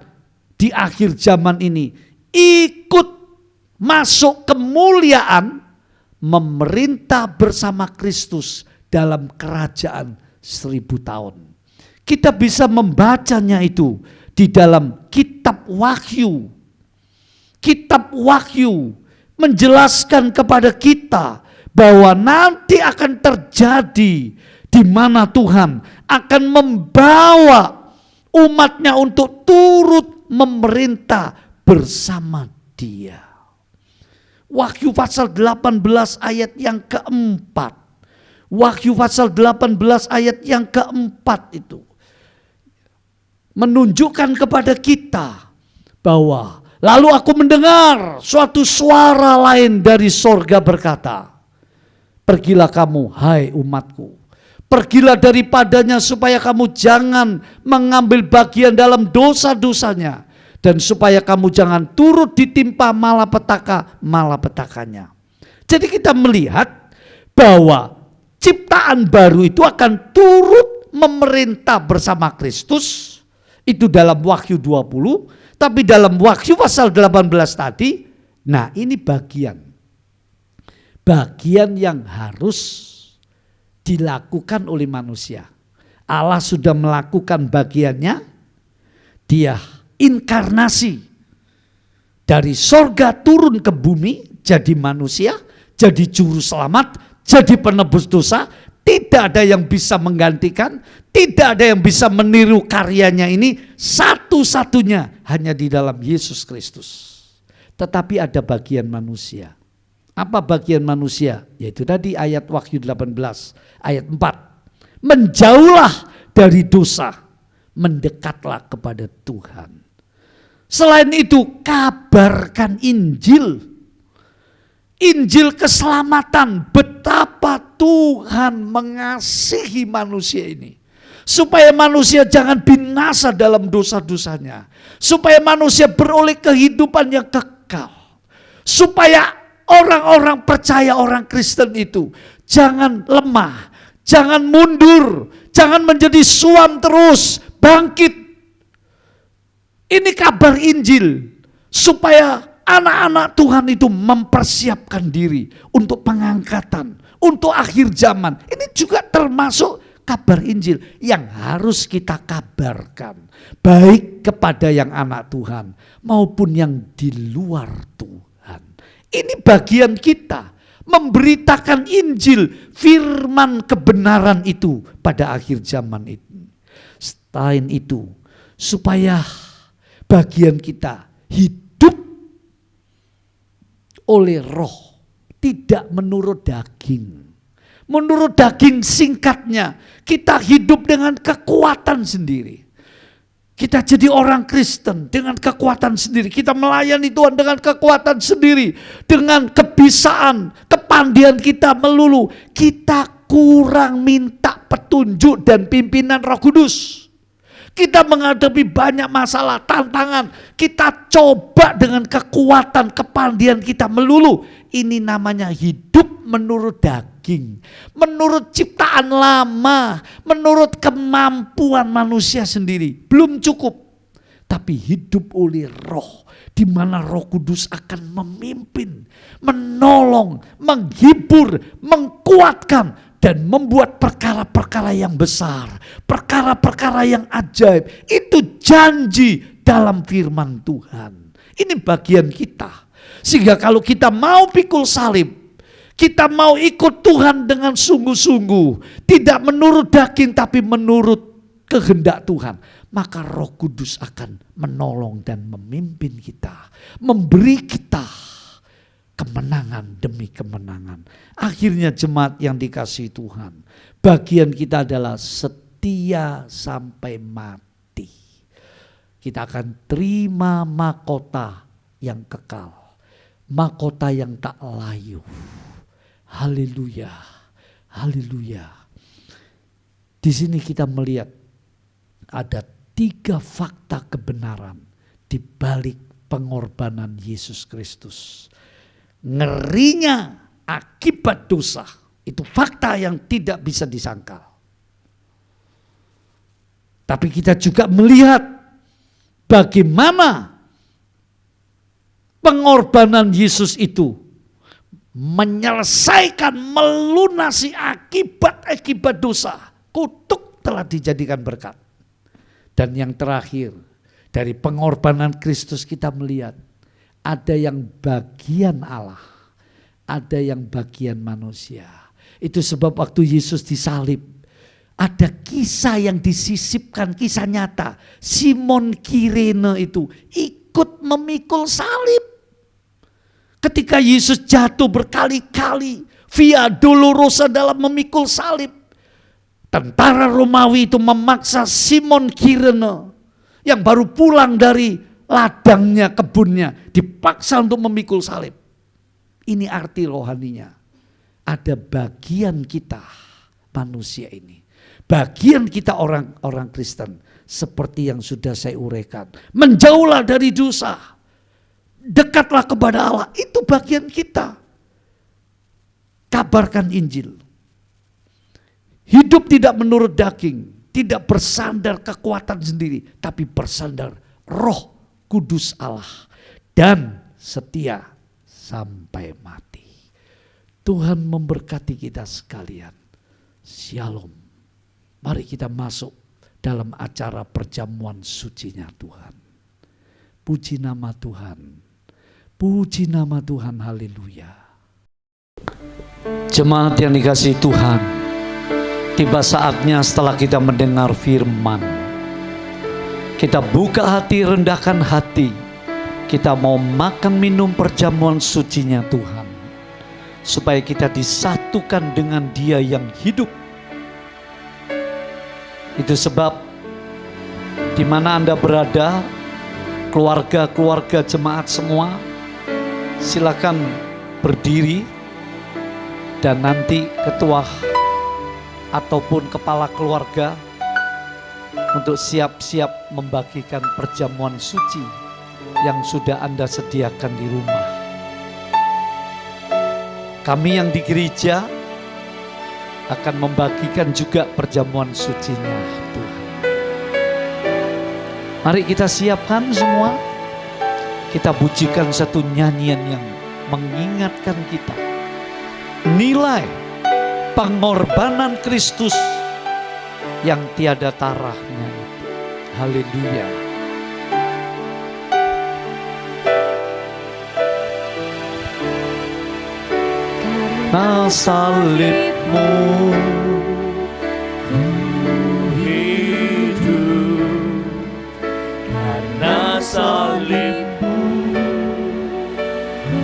di akhir zaman ini ikut masuk kemuliaan, memerintah bersama Kristus dalam kerajaan 1000 tahun. Kita bisa membacanya itu di dalam kitab Wahyu. Kitab Wahyu menjelaskan kepada kita bahwa nanti akan terjadi di mana Tuhan akan membawa umatnya untuk turut memerintah bersama Dia. Wahyu pasal 18 ayat yang keempat. Wahyu pasal 18 ayat yang keempat itu menunjukkan kepada kita bahwa lalu aku mendengar suatu suara lain dari sorga berkata, pergilah kamu hai umatku, pergilah daripadanya supaya kamu jangan mengambil bagian dalam dosa-dosanya, dan supaya kamu jangan turut ditimpa malapetaka-malapetakanya. Jadi kita melihat bahwa ciptaan baru itu akan turut memerintah bersama Kristus. Itu dalam Wahyu 20, tapi dalam Wahyu pasal 18 tadi, nah ini bagian yang harus dilakukan oleh manusia. Allah sudah melakukan bagiannya, Dia inkarnasi dari sorga turun ke bumi, jadi manusia, jadi juru selamat, jadi penebus dosa. Tidak ada yang bisa menggantikan, tidak ada yang bisa meniru karyanya ini, satu-satunya hanya di dalam Yesus Kristus. Tetapi ada bagian manusia. Apa bagian manusia? Yaitu tadi ayat Wahyu 18 ayat 4. Menjauhlah dari dosa, mendekatlah kepada Tuhan. Selain itu, kabarkan Injil. Injil keselamatan, betapa Tuhan mengasihi manusia ini. Supaya manusia jangan binasa dalam dosa-dosanya. Supaya manusia beroleh kehidupan yang kekal. Supaya orang-orang percaya, orang Kristen itu jangan lemah, jangan mundur, jangan menjadi suam terus, bangkit. Ini kabar Injil supaya anak-anak Tuhan itu mempersiapkan diri untuk pengangkatan, untuk akhir zaman. Ini juga termasuk kabar Injil yang harus kita kabarkan. Baik kepada yang anak Tuhan maupun yang di luar Tuhan. Ini bagian kita, memberitakan Injil, firman kebenaran itu pada akhir zaman itu. Selain itu, supaya bagian kita hidup oleh roh, tidak menurut daging. Menurut daging singkatnya, kita hidup dengan kekuatan sendiri. Kita jadi orang Kristen dengan kekuatan sendiri. Kita melayani Tuhan dengan kekuatan sendiri. Dengan kebisaan, kepandaian kita melulu. Kita kurang minta petunjuk dan pimpinan Roh Kudus. Kita menghadapi banyak masalah, tantangan. Kita coba dengan kekuatan, kepandaian kita melulu. Ini namanya hidup menurut daging. Menurut ciptaan lama. Menurut kemampuan manusia sendiri. Belum cukup. Tapi hidup oleh roh. Di mana Roh Kudus akan memimpin. Menolong, menghibur, mengkuatkan. Dan membuat perkara-perkara yang besar, perkara-perkara yang ajaib. Itu janji dalam firman Tuhan. Ini bagian kita. Sehingga kalau kita mau pikul salib, kita mau ikut Tuhan dengan sungguh-sungguh, tidak menurut daging tapi menurut kehendak Tuhan, maka Roh Kudus akan menolong dan memimpin kita, memberi kita kemenangan demi kemenangan. Akhirnya jemaat yang dikasihi Tuhan, bagian kita adalah setia sampai mati. Kita akan terima mahkota yang kekal, mahkota yang tak layu. Haleluya, haleluya. Di sini kita melihat ada 3 fakta kebenaran di balik pengorbanan Yesus Kristus. Ngerinya akibat dosa, itu fakta yang tidak bisa disangkal. Tapi kita juga melihat bagaimana pengorbanan Yesus itu menyelesaikan, melunasi akibat-akibat dosa. Kutuk telah dijadikan berkat. Dan yang terakhir, dari pengorbanan Kristus kita melihat ada yang bagian Allah, ada yang bagian manusia. Itu sebab waktu Yesus disalib, ada kisah yang disisipkan, kisah nyata. Simon Kirene itu ikut memikul salib. Ketika Yesus jatuh berkali-kali, Via Dolorosa dalam memikul salib, tentara Romawi itu memaksa Simon Kirene yang baru pulang dari ladangnya, kebunnya, dipaksa untuk memikul salib. Ini arti rohaninya. Ada bagian kita manusia ini. Bagian kita orang Kristen. Seperti yang sudah saya uraikan. Menjauhlah dari dosa. Dekatlah kepada Allah. Itu bagian kita. Kabarkan Injil. Hidup tidak menurut daging. Tidak bersandar kekuatan sendiri. Tapi bersandar Roh Kudus Allah, dan setia sampai mati. Tuhan memberkati kita sekalian. Shalom. Mari kita masuk dalam acara perjamuan sucinya Tuhan. Puji nama Tuhan. Puji nama Tuhan. Haleluya. Jemaat yang dikasihi Tuhan, tiba saatnya setelah kita mendengar firman, kita buka hati, rendahkan hati. Kita mau makan minum perjamuan sucinya Tuhan. Supaya kita disatukan dengan Dia yang hidup. Itu sebab di mana Anda berada, keluarga-keluarga jemaat semua, silakan berdiri. Dan nanti ketua ataupun kepala keluarga untuk siap-siap membagikan perjamuan suci yang sudah Anda sediakan di rumah. Kami yang di gereja akan membagikan juga perjamuan sucinya Tuhan. Mari kita siapkan semua. Kita pujikan satu nyanyian yang mengingatkan kita nilai pengorbanan Kristus yang tiada tarahnya itu. Haleluya. Karena salibmu ku hidup, karena salibmu ku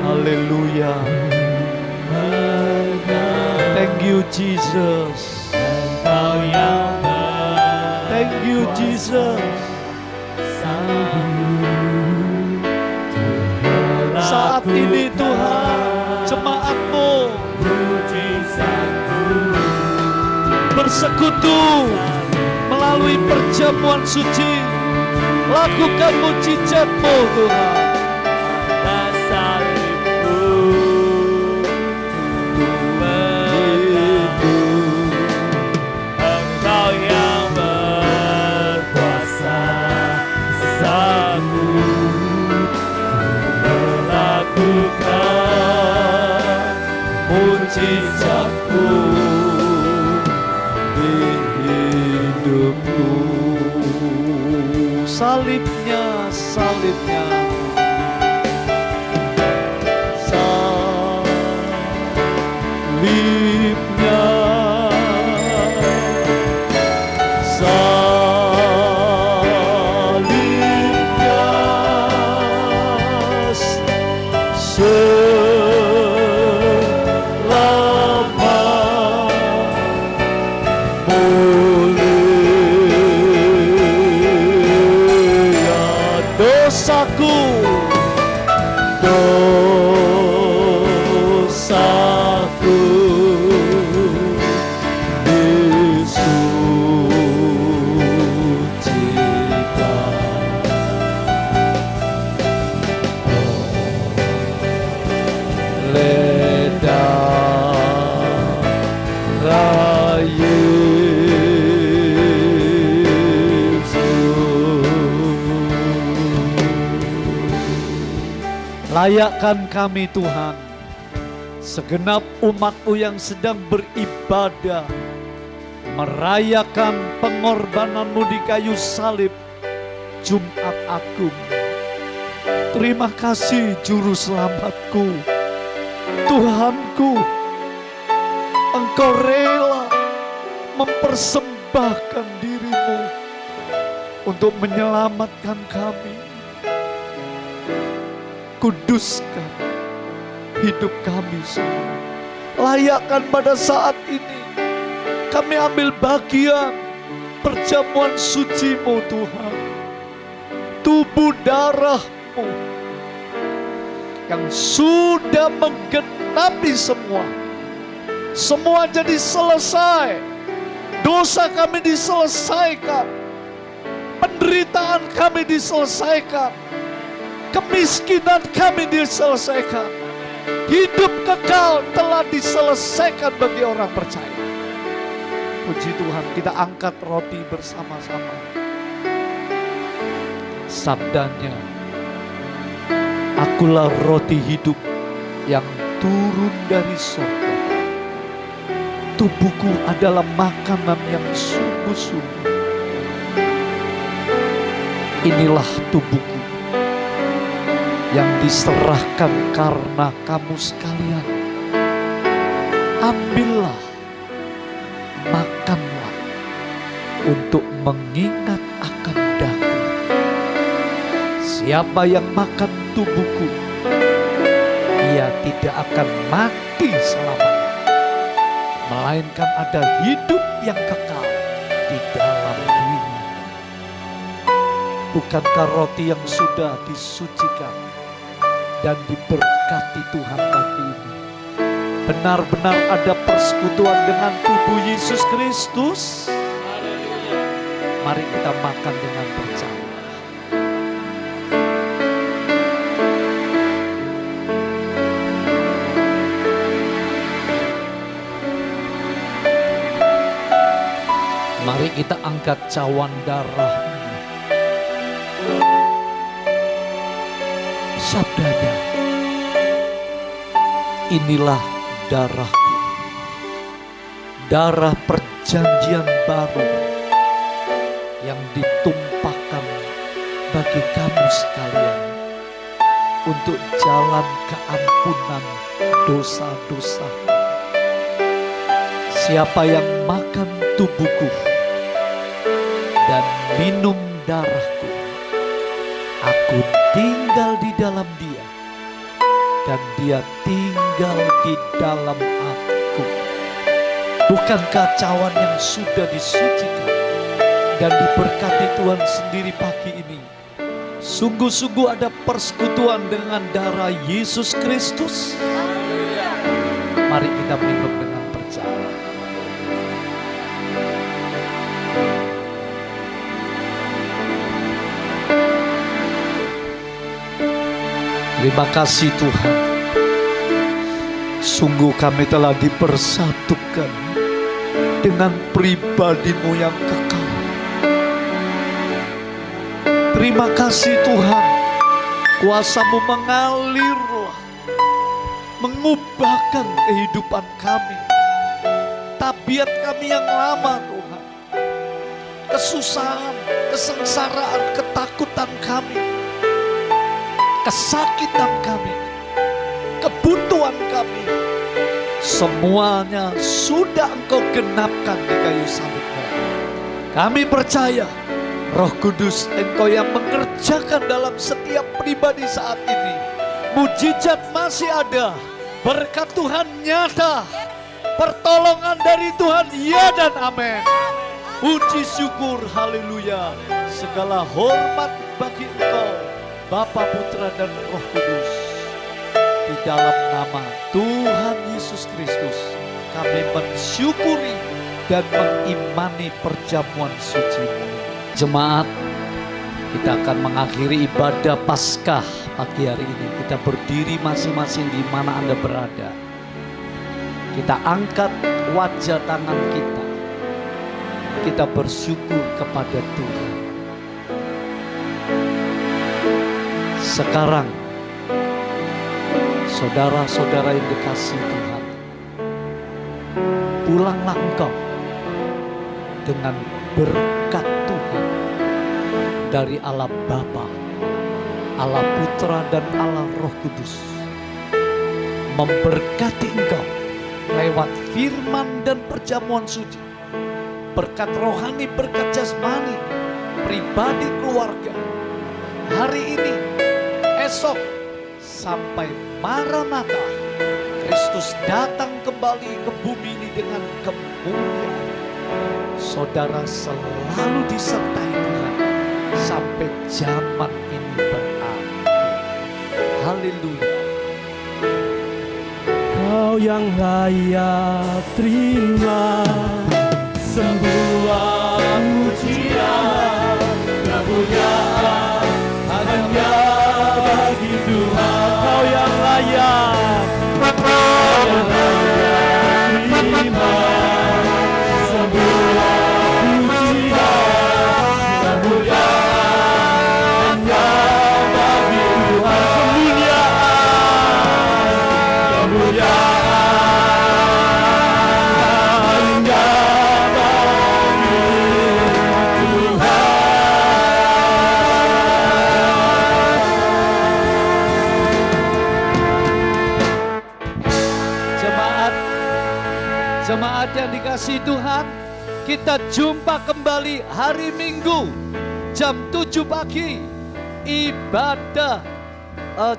Haleluya. Thank you Jesus. Thank you Jesus. Saat ini Tuhan, jemaat-Mu bersekutu melalui perjamuan suci. Lakukan mujizat-Mu Tuhan. Mujizatku di hidupku. Salibnya, salibnya, salibnya, dosaku, dosaku disucikan. Oleh darah layakkan kami Tuhan, segenap umat-Mu yang sedang beribadah, merayakan pengorbanan-Mu di kayu salib Jumat Agung. Terima kasih Juru Selamatku, Tuhanku, Engkau rela mempersembahkan diri-Mu untuk menyelamatkan kami. Kuduskan hidup kami semua. Layakkan pada saat ini kami ambil bagian perjamuan suci-Mu Tuhan. Tubuh darah-Mu yang sudah menggenapi semua. Semua jadi selesai. Dosa kami diselesaikan. Penderitaan kami diselesaikan. Kemiskinan kami diselesaikan. Hidup kekal telah diselesaikan bagi orang percaya. Puji Tuhan, kita angkat roti bersama-sama. Sabdanya, akulah roti hidup yang turun dari surga. Tubuhku adalah makanan yang sungguh-sungguh. Inilah tubuhku yang diserahkan karena kamu sekalian. Ambillah, makanlah untuk mengingat akan daku. Siapa yang makan tubuhku, ia tidak akan mati selamanya, melainkan ada hidup yang kekal di dalam dirinya. Bukankah roti yang sudah disucikan dan diberkati Tuhan pagi ini benar-benar ada persekutuan dengan tubuh Yesus Kristus? Mari kita makan dengan percaya. Mari kita angkat cawan darah. Sabdanya, inilah darahku, darah perjanjian baru yang ditumpahkan bagi kamu sekalian untuk jalan keampunan dosa-dosa. Siapa yang makan tubuhku dan minum darahku, aku Aku tinggal di dalam Dia, dan Dia tinggal di dalam aku. Bukankah cawan yang sudah disucikan dan diberkati Tuhan sendiri pagi ini? Sungguh-sungguh ada persekutuan dengan darah Yesus Kristus. Mari kita minum dengan percaya. Terima kasih Tuhan. Sungguh kami telah dipersatukan dengan pribadi-Mu yang kekal. Terima kasih Tuhan. Kuasa-Mu mengalirlah, mengubahkan kehidupan kami. Tabiat kami yang lama Tuhan. Kesusahan, kesengsaraan, ketakutan kami, kesakitan kami, kebutuhan kami, semuanya sudah Engkau genapkan di kayu salib. Kami percaya Roh Kudus Engkau yang mengerjakan dalam setiap pribadi saat ini. Mujizat masih ada, berkat Tuhan nyata, pertolongan dari Tuhan ya dan amin. Puji syukur, haleluya. Segala hormat bagi Engkau, Bapa, Putra, dan Roh Kudus. Di dalam nama Tuhan Yesus Kristus, kami mensyukuri dan mengimani perjamuan suci-Mu. Jemaat, kita akan mengakhiri ibadah Paskah pagi hari ini. Kita berdiri masing-masing di mana Anda berada. Kita angkat wajah tangan kita. Kita bersyukur kepada Tuhan. Sekarang, saudara-saudara yang dikasihi Tuhan, pulanglah engkau dengan berkat Tuhan dari Allah Bapa, Allah Putra, dan Allah Roh Kudus. Memberkati engkau lewat firman dan perjamuan suci. Berkat rohani, berkat jasmani, pribadi, keluarga. Hari ini, esok, sampai Maranatha, Kristus datang kembali ke bumi ini dengan kemuliaan. Saudara selalu disertai Tuhan sampai zaman ini berakhir. Haleluya. Kau yang layak terima semua pujian, kemuliaan hanya bagi Tuhan. Kau yang layak, kau yang layak terima semua pujian, kemuliaan hanya bagi Tuhan. Kemuliaan hanya bagi Jemaat yang dikasihi Tuhan, kita jumpa kembali hari Minggu jam 7 pagi ibadah,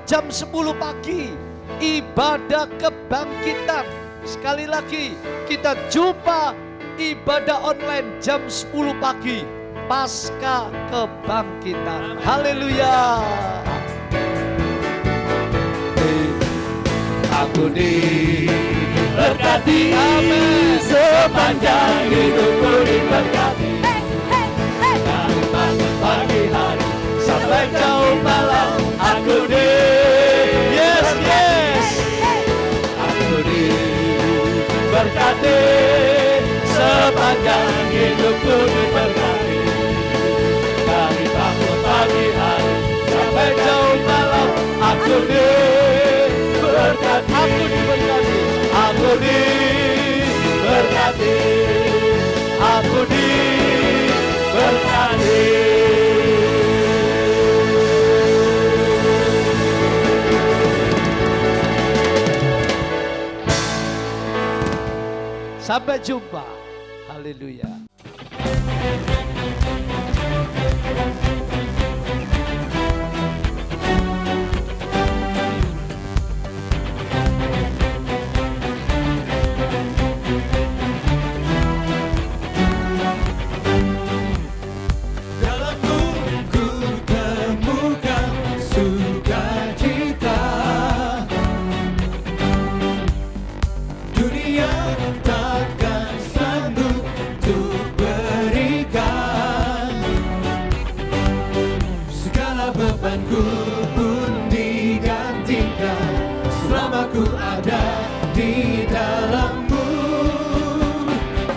jam 10 pagi ibadah kebangkitan. Sekali lagi kita jumpa ibadah online jam 10 pagi pasca kebangkitan. Haleluya. Aku diberkati, amin. Sepanjang hidupku diberkati, dari pagi hari sampai jauh malam. Aku yes. Aku diberkati, sepanjang hidupku diberkati, dari pagi hari sampai jauh malam. Aku diberkati, aku diberkati, aku diberkati. Sampai jumpa. Haleluya. di